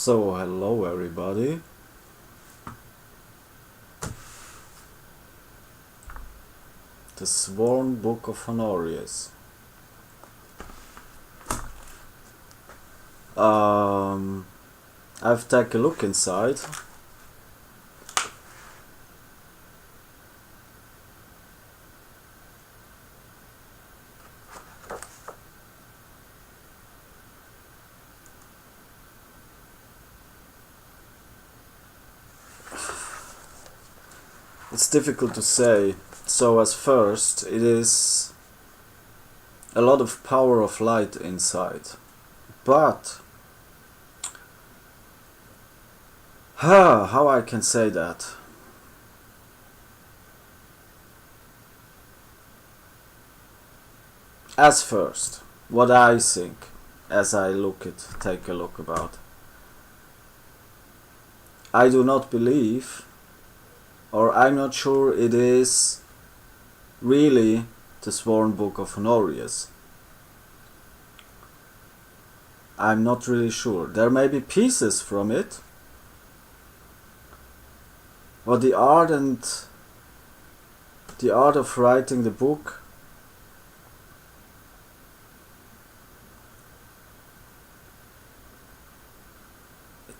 So, hello everybody. The Sworn Book of Honorius. I've taken a look inside. It's difficult to say. So as first, it is a lot of power of light inside. But how I can say that? As first, what I think as I take a look about. I do not believe, or I'm not sure it is really the Sworn Book of Honorius. I'm not really sure. There may be pieces from it, but the art of writing the book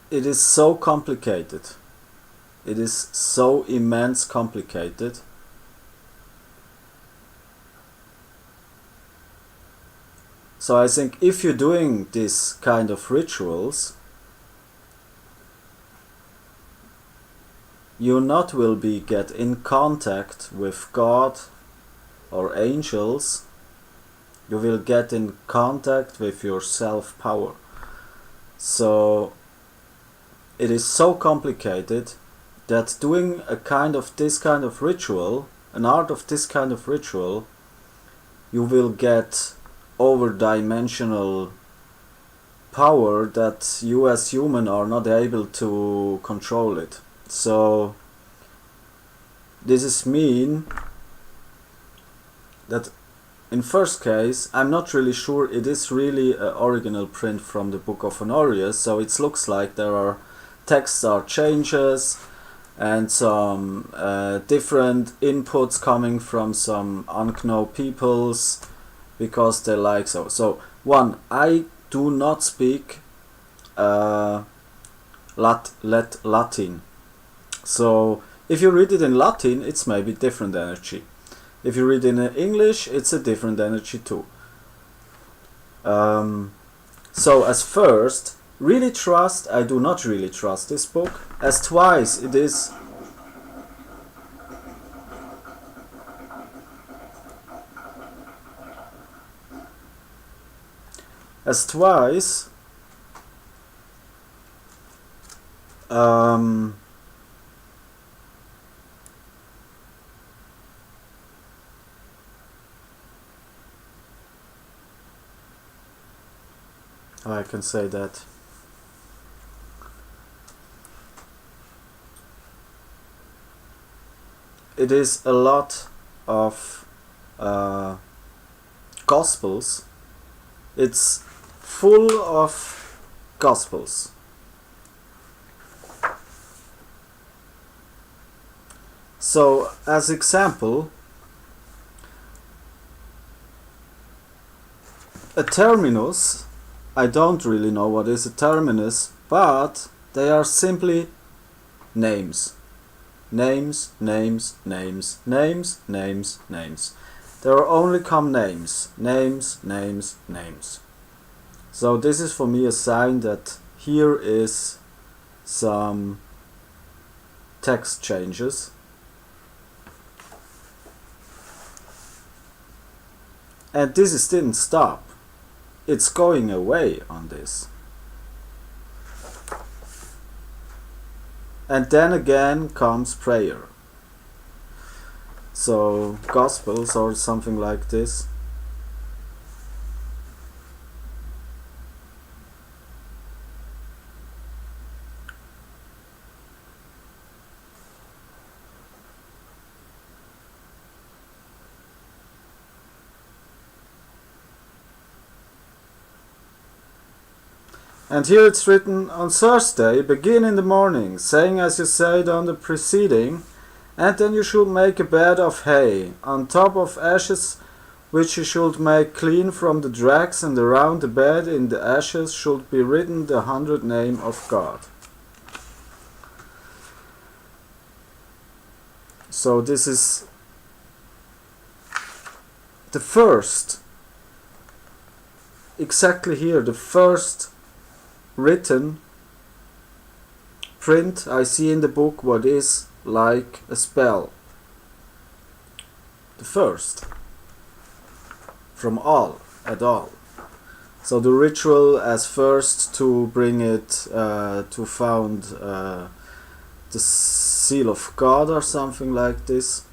it is so complicated. It is so immense complicated. So I think if you're doing this kind of rituals, you not will be get in contact with God or angels. You will get in contact with your self-power. So it is so complicated that doing this kind of ritual, an art of this kind of ritual, you will get over-dimensional power that you as human are not able to control it. So this is mean that in first case I'm not really sure it is really an original print from the Book of Honorius, so it looks like there are texts are changes and some different inputs coming from some unknown peoples because they like so. So one, I do not speak Latin. So if you read it in Latin, it's maybe different energy. If you read it in English, it's a different energy too. So as first, I do not really trust this book. As twice it is how I can say that. It is a lot of Gospels. It's full of Gospels. So, as example, a terminus, I don't really know what is a terminus, but they are simply names. Names. There are only come names. So this is for me a sign that here is some text changes. And this didn't stop. It's going away on this. And then again comes prayer. So Gospels or something like this. And here it's written, on Thursday, begin in the morning, saying as you said on the preceding, and then you should make a bed of hay, on top of ashes, which you should make clean from the dregs, and around the bed in the ashes should be written the 100th name of God. So this is the first, exactly here, the first written print I see in the book what is like a spell. The first from all at all. So the ritual as first to bring it to found the seal of God or something like this.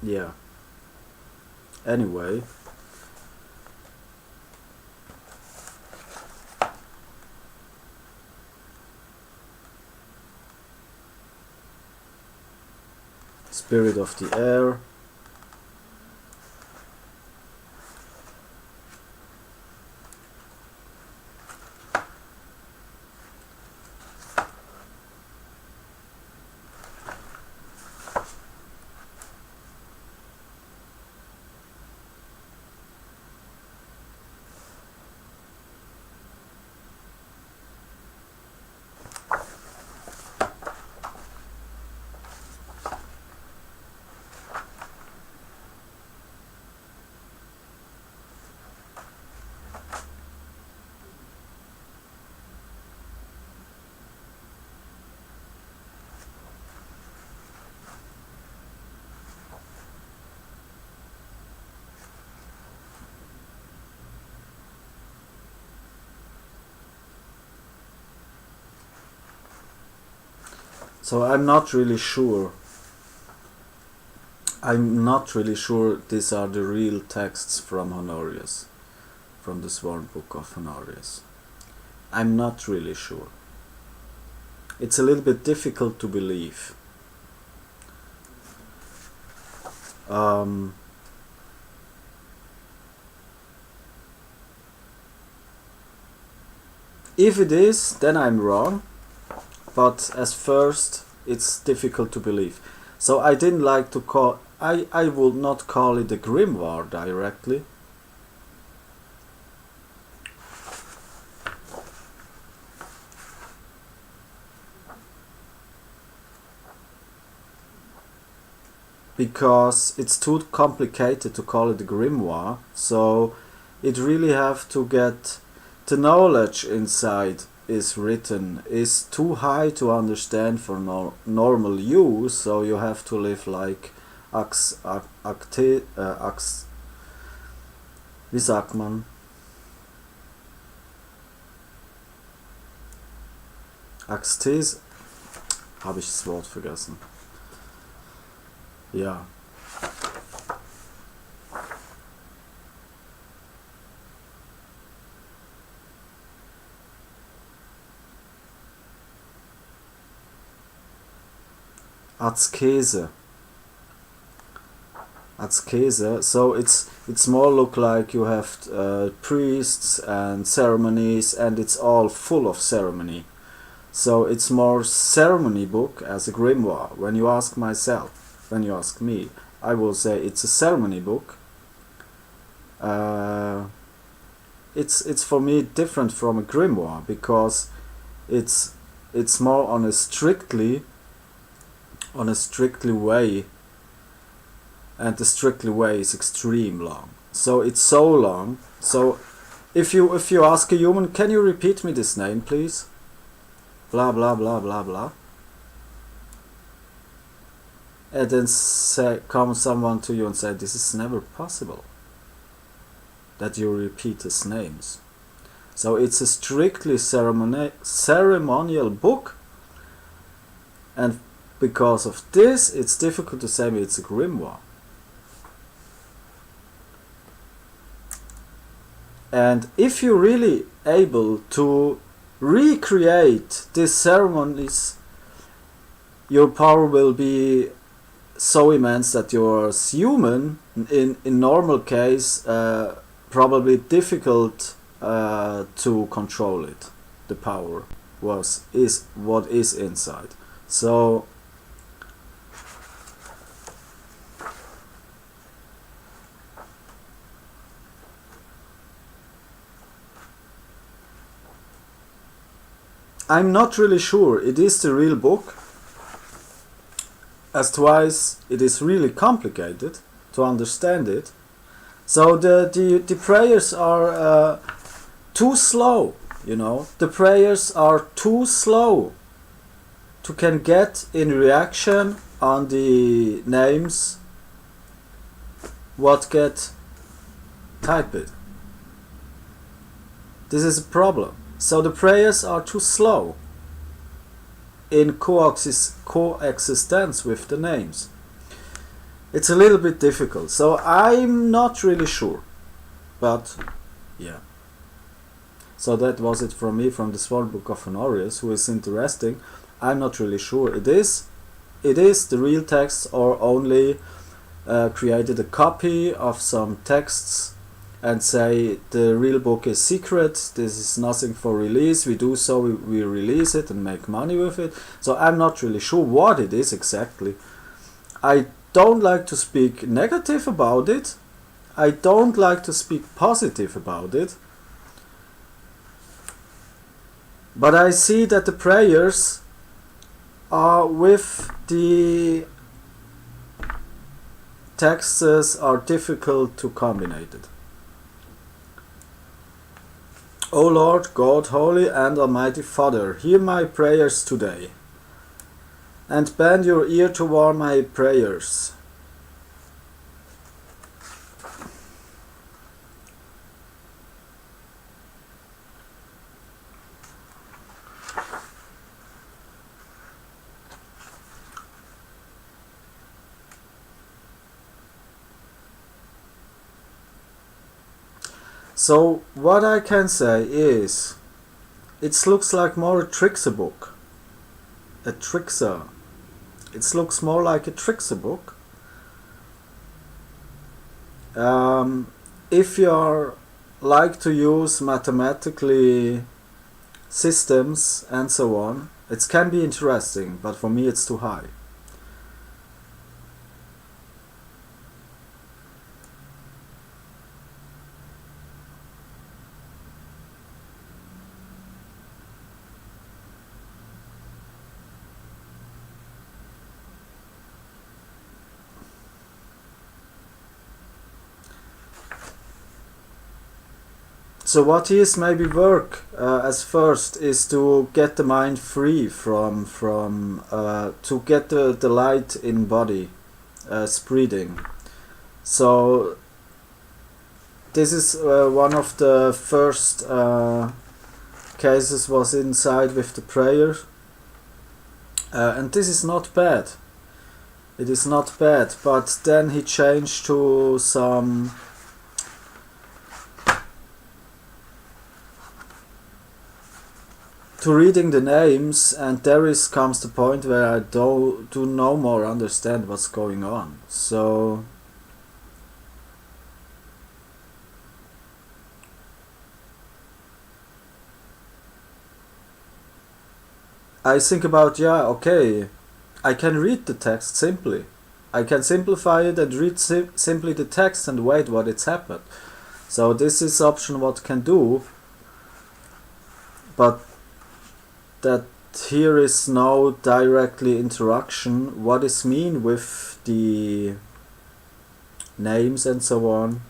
Yeah. Anyway. Spirit of the air. So I'm not really sure. I'm not really sure these are the real texts from Honorius, from the sworn book of Honorius. I'm not really sure. It's a little bit difficult to believe. If it is, then I'm wrong. But as first, it's difficult to believe. So I didn't like to call... I would not call it a grimoire directly. Because it's too complicated to call it a grimoire. So it really have to get... The knowledge inside is written is too high to understand for normal use, so you have to live like wie sagt man? Axthes, habe ich das Wort vergessen. Ja. Askese. So it's more look like you have priests and ceremonies, and it's all full of ceremony. So it's more ceremony book as a grimoire. When you ask me, I will say it's a ceremony book. It's for me different from a grimoire because it's more on a strictly way, and the strictly way is extreme long. So it's so long. So if you ask a human, can you repeat me this name, please? Blah blah blah blah blah. And then comes someone to you and say, this is never possible that you repeat his names. So it's a strictly ceremonial book, and because of this, it's difficult to say it's a grimoire. And if you're really able to recreate these ceremonies, your power will be so immense that you're human, in normal case, probably difficult to control it. The power is what is inside. So I'm not really sure it is the real book, as twice it is really complicated to understand it. So the prayers are too slow, you know. The prayers are too slow to can get in reaction on the names what get typed. This is a problem. So the prayers are too slow in coexistence with the names. It's a little bit difficult, so I'm not really sure, but yeah. So that was it from me, from the small book of Honorius, who is interesting. I'm not really sure it is the real text, or only created a copy of some texts and say the real book is secret, this is nothing for release, we do so, we release it and make money with it. So I'm not really sure what it is exactly. I don't like to speak negative about it, I don't like to speak positive about it, but I see that the prayers are with the texts are difficult to combine it. O Lord God, holy and almighty Father, hear my prayers today, and bend your ear toward my prayers. So what I can say is, it looks like more a trickster book. A trickster. It looks more like a trickster book. If you like to use mathematically systems and so on, it can be interesting, but for me it's too high. So what is maybe work as first is to get the mind free from to get the light in body spreading. So this is one of the first cases was inside with the prayer, and this is not bad. It is not bad, but then he changed to some to reading the names, and there comes the point where I do no more understand what's going on. So I think about, yeah, okay, I can read the text simply. I can simplify it and read simply the text and wait what it's happened. So this is option what can do, but that here is no directly interaction. What is mean with the names and so on.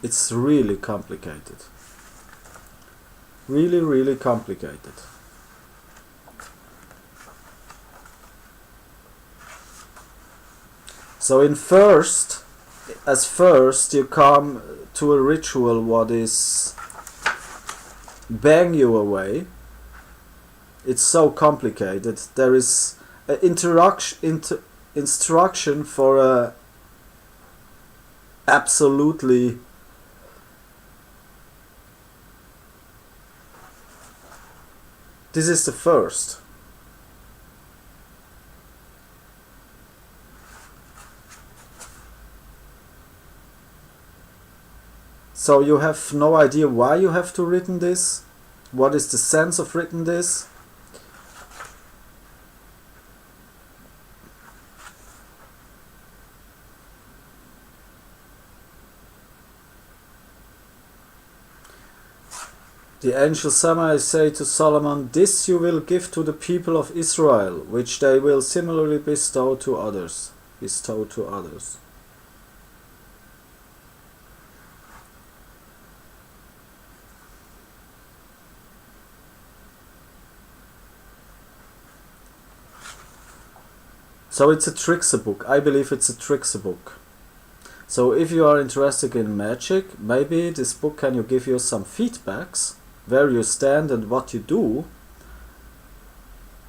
It's really complicated. Really, really complicated. So as first you come to a ritual what is bang you away. It's so complicated. There is an instruction for a absolutely This is the first. So you have no idea why you have to written this? What is the sense of written this? The angel Samael say to Solomon, "This you will give to the people of Israel, which they will similarly bestow to others." Bestow to others. So it's a trickster book. I believe it's a trickster book. So if you are interested in magic, maybe this book can give you some feedbacks, where you stand and what you do.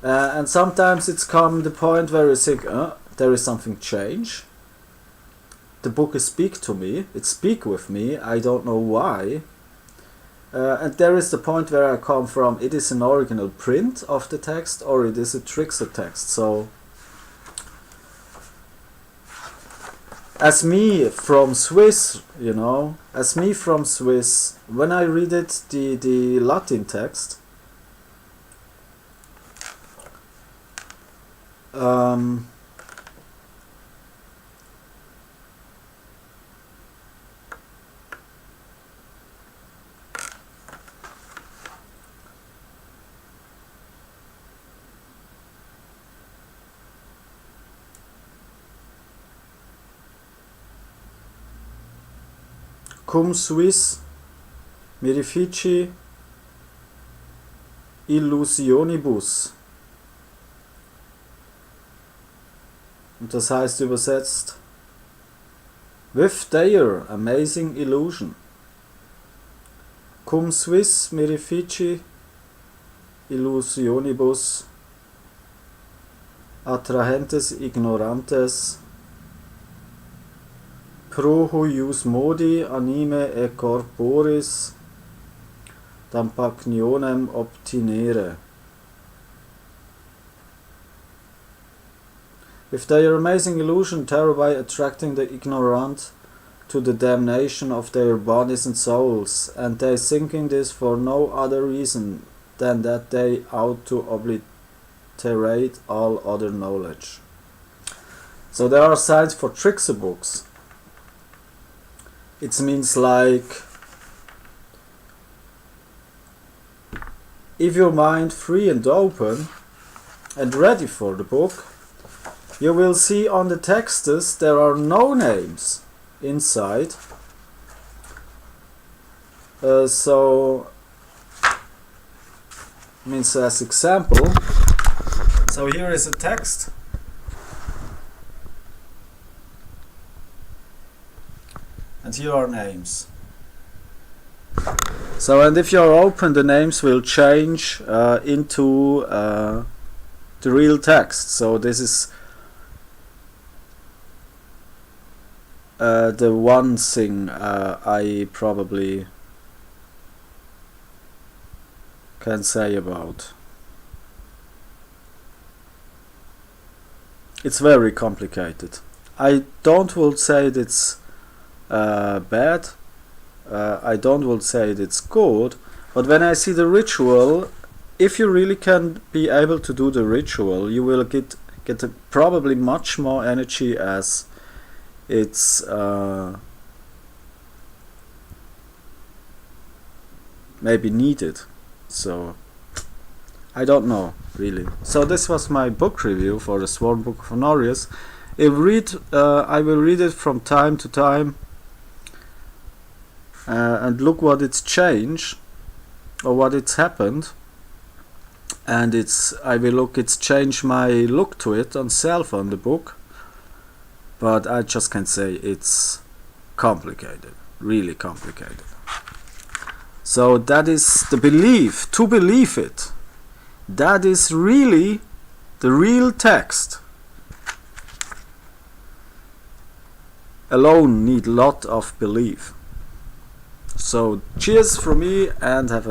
And sometimes it's come the point where you think, there is something change. The book is speak to me, it speak with me, I don't know why. And there is the point where I come from, it is an original print of the text or it is a trickster text. So as me from Swiss, when I read it, the Latin text, cum suis mirifici illusionibus. Und das heißt übersetzt, with their amazing illusion. Cum suis mirifici illusionibus attrahentes ignorantes pro huius modi anime e corporis dampactionem obtinere. With their amazing illusion, thereby attracting the ignorant to the damnation of their bodies and souls, and they thinking this for no other reason than that they ought to obliterate all other knowledge. So there are sites for trickster books. It means like, if your mind free and open and ready for the book, you will see on the texts there are no names inside. So means as example, so here is a text. And here are names. So, and if you're open, the names will change into the real text. So this is the one thing I probably can say about. It's very complicated. I don't will say it's bad. I don't will say it's good, but when I see the ritual, if you really can be able to do the ritual, you will get probably much more energy as it's maybe needed. So I don't know really. So this was my book review for the Sworn Book of Honorius. I will read it from time to time and look what it's changed or what it's happened, and I will look it's changed my look to it on self on the book, but I just can say it's complicated, really complicated. So that is the belief, to believe it, that is really the real text. Alone need lot of belief. So cheers from me and have a